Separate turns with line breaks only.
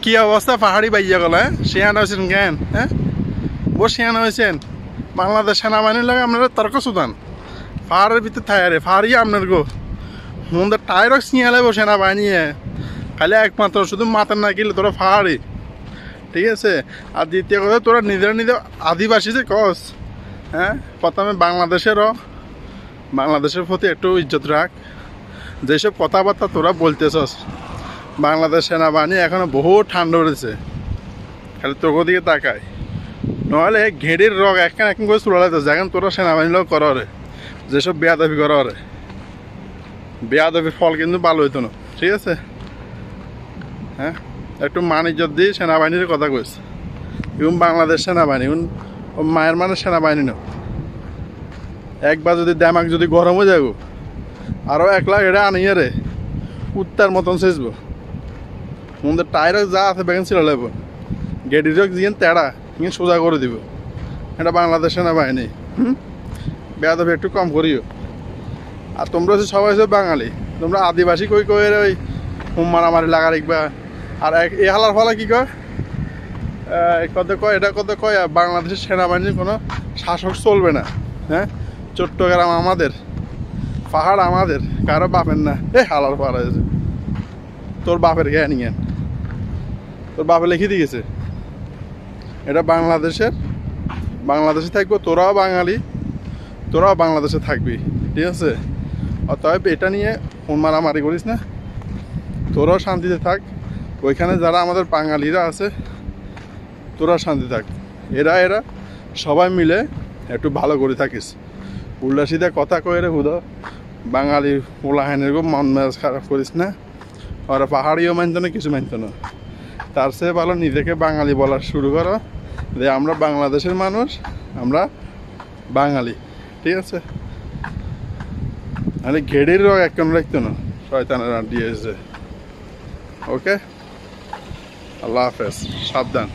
কি অবস্থা পাহাড়ি বাইয়া গলা শিয়ানা হয়েছেন জ্ঞান হ্যাঁ বহু শিয়ানা হয়েছেন বাংলাদেশ সেনাবাহিনীর লাগে আপনারা তর্ক সুদান পাহাড়ের ভিতরে থায়ারে পাহাড়ি আপনার গো মন্দের টায়ারক শিয়ালে বসে সেনাবাহিনী খালি একমাত্র শুধু মাথার না গেলে তোরা পাহাড়ি ঠিক আছে। আর দ্বিতীয় কথা তোরা নিজেরা নিজে আদিবাসী যে কস হ্যাঁ প্রথমে বাংলাদেশের প্রতি একটু ইজ্জত রাখ। যেসব কথাবার্তা তোরা বলতেছস বাংলাদেশ সেনাবাহিনী এখনো বহু ঠান্ডা রয়েছে খালি তোর দিকে তাকায় নহলে ঘেড়ির রগ একখান এক করে চুলাইতে যেখান তোরা সেনাবাহিনী লোক কর রে যেসব বেয়াদবি কর রে বেয়াদবির ফল কিন্তু ভালো হইতো না ঠিক আছে। হ্যাঁ একটু মান ইজ্জত দিয়ে সেনাবাহিনীর কথা কইস এবং বাংলাদেশ সেনাবাহিনী ও মায়ের মানে সেনাবাহিনী না একবার যদি দামাক যদি গরম হয়ে যাবো আরও 1 লাখ এটা আনিয়ে রে উত্তার মতন শেষবো মন্দের টায়ার যা আছে বেগান ছিল লাগবো গেডির জিয়েন তেড়া ইয়ে সোজা করে দিব এটা বাংলাদেশ সেনাবাহিনী বেয়াদবি একটু কম করিও। আর তোমরা হচ্ছে সবাই হচ্ছে বাঙালি তোমরা আদিবাসী কই কই ওই মারামারি লাগা রাখবা। আর এ হালার ফলে কী কয় কত কয় এটা কত কয় বাংলাদেশের সেনাবাহিনীর কোনো শাসক চলবে না। হ্যাঁ চট্টগ্রাম আমাদের পাহাড় আমাদের কারো বাপের না হালার পাহাড় আছে তোর বাপের জ্ঞান জ্ঞান তোর বাপে লিখে দিয়েছে এটা বাংলাদেশে থাকবো তোরাও বাঙালি তোরাও বাংলাদেশে থাকবি ঠিক আছে। অতএব এটা নিয়ে ফোন মারামারি করিস না তোরাও শান্তিতে থাক ওইখানে যারা আমাদের বাঙালিরা আছে তোরা শান্তি থাক এরা সবাই মিলে একটু ভালো করে থাকিস উল্টা সিধা কথা কয়ে রে হুদা বাঙালি পোলাহানের মন মেজাজ খারাপ করিস না। ওরা পাহাড়িও মানত না কিছু মানত না তার চেয়ে ভালো নিজেকে বাঙালি বলা শুরু করো যে আমরা বাংলাদেশের মানুষ আমরা বাঙালি ঠিক আছে। মানে ঘেড়ির রোগ একদম রাখতো না শয়তানের দিয়েছে। ওকে আল্লাহ হাফেজ সাবধান।